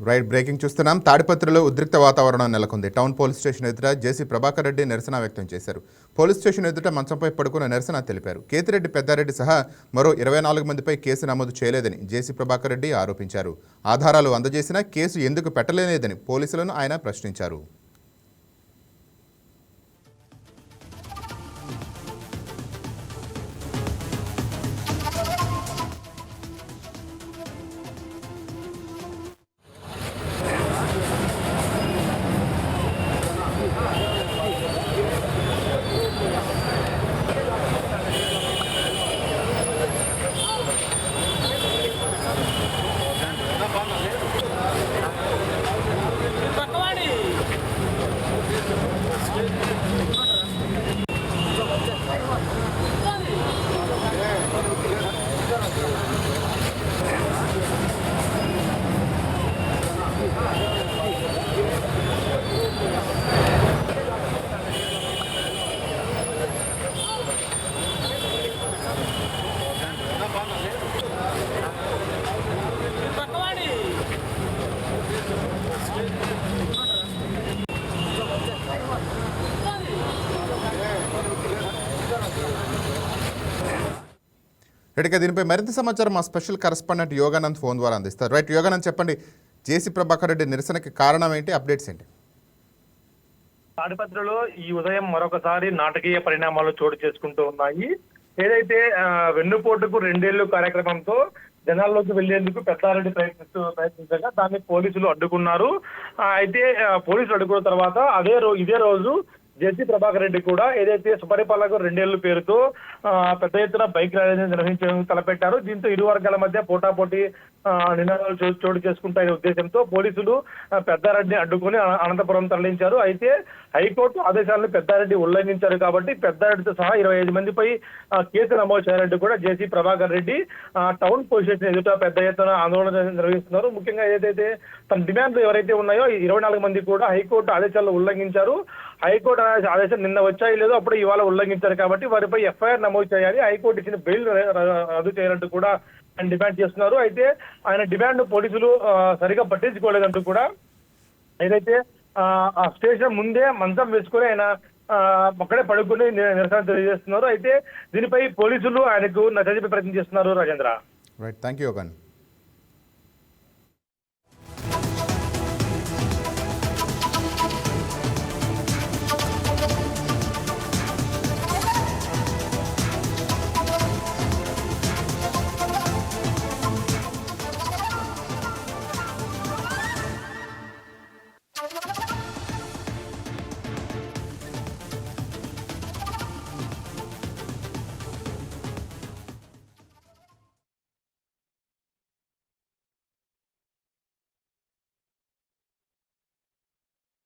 Right breaking చూస్తున్నాం. తాడిపత్రిలో ఉద్రిక్త వాతావరణం నెలకొంది. టౌన్ పోలీస్ స్టేషన్ ఎదుట జేసీ ప్రభాకర్ రెడ్డి నిరసన వ్యక్తం చేశారు. పోలీస్ స్టేషన్ ఎదుట మంచంపై పడుకున్న నిరసన తెలిపారు. కేతిరెడ్డి పెద్దారెడ్డి సహా మరో 24 మందిపై కేసు నమోదు చేయలేదని జేసీ ప్రభాకర్ రెడ్డి ఆరోపించారు. ఆధారాలు అందజేసినా కేసు ఎందుకు పెట్టలేదని పోలీసులను ఆయన ప్రశ్నించారు. రైట్గా దీనిపై మరింత సమాచారం మా స్పెషల్ కరెస్పాండెంట్ యోగానంద్ ఫోన్ ద్వారా అందిస్తారు. రైట్ యోగానంద్, చెప్పండి, జేసీ ప్రభాకర్ రెడ్డి నిరసనకి కారణం ఏంటి, అప్డేట్స్ ఏంటి? తాడిపత్రిలో ఈ ఉదయం మరొకసారి నాటకీయ పరిణామాలు చోటు చేసుకుంటూ ఉన్నాయి. ఏదైతే వెన్నుపోటుకు 2 ఏళ్లు కార్యక్రమంతో జనాల్లోకి వెళ్లేందుకు పెద్దారెడ్డి ప్రయత్నించగా దాన్ని పోలీసులు అడ్డుకున్నారు. అయితే పోలీసులు అడ్డుకున్న తర్వాత ఇదే రోజు జేసీ ప్రభాకర్ రెడ్డి కూడా ఏదైతే సుపరిపాలనకు 2 ఏళ్ల పేరుతో పెద్ద ఎత్తున బైక్ ర్యాలీ నిర్వహించేందుకు తలపెట్టారు. దీంతో ఇరు వర్గాల మధ్య పోటాపోటీ నినాదాలు చోటు చేసుకుంటాయనే ఉద్దేశంతో పోలీసులు పెద్దారెడ్డిని అడ్డుకుని అనంతపురం తరలించారు. అయితే హైకోర్టు ఆదేశాలను పెద్దారెడ్డి ఉల్లంఘించారు కాబట్టి పెద్దారెడ్డితో సహా 25 మందిపై కేసు నమోదు చేయాలంటూ కూడా JC Prabhakar Reddy town police station ఎదుట పెద్ద ఎత్తున ఆందోళన నిర్వహిస్తున్నారు. ముఖ్యంగా ఏదైతే తన డిమాండ్లు ఎవరైతే ఉన్నాయో 24 మంది కూడా హైకోర్టు ఆదేశాలను ఉల్లంఘించారు. హైకోర్టు ఆదేశాలు నిన్న వచ్చాయి లేదో అప్పుడు ఇవాళ ఉల్లంఘించారు కాబట్టి వారిపై ఎఫ్ఐఆర్ నమోదు చేయాలి, హైకోర్టు ఇచ్చిన బెయిల్ రద్దు చేయాలంటూ కూడా ఆయన డిమాండ్ చేస్తున్నారు. అయితే ఆయన డిమాండ్ పోలీసులు సరిగా పట్టించుకోలేదంటూ కూడా ఏదైతే ఆ స్టేషన్ ముందే మంచం వేసుకుని ఆయన అక్కడే పడుకుని నిరసన తెలియజేస్తున్నారు. అయితే దీనిపై పోలీసులు ఆయనకు నచ్చజెప్పే ప్రయత్నం చేస్తున్నారు. Rajendra, right, thank you Yoganand.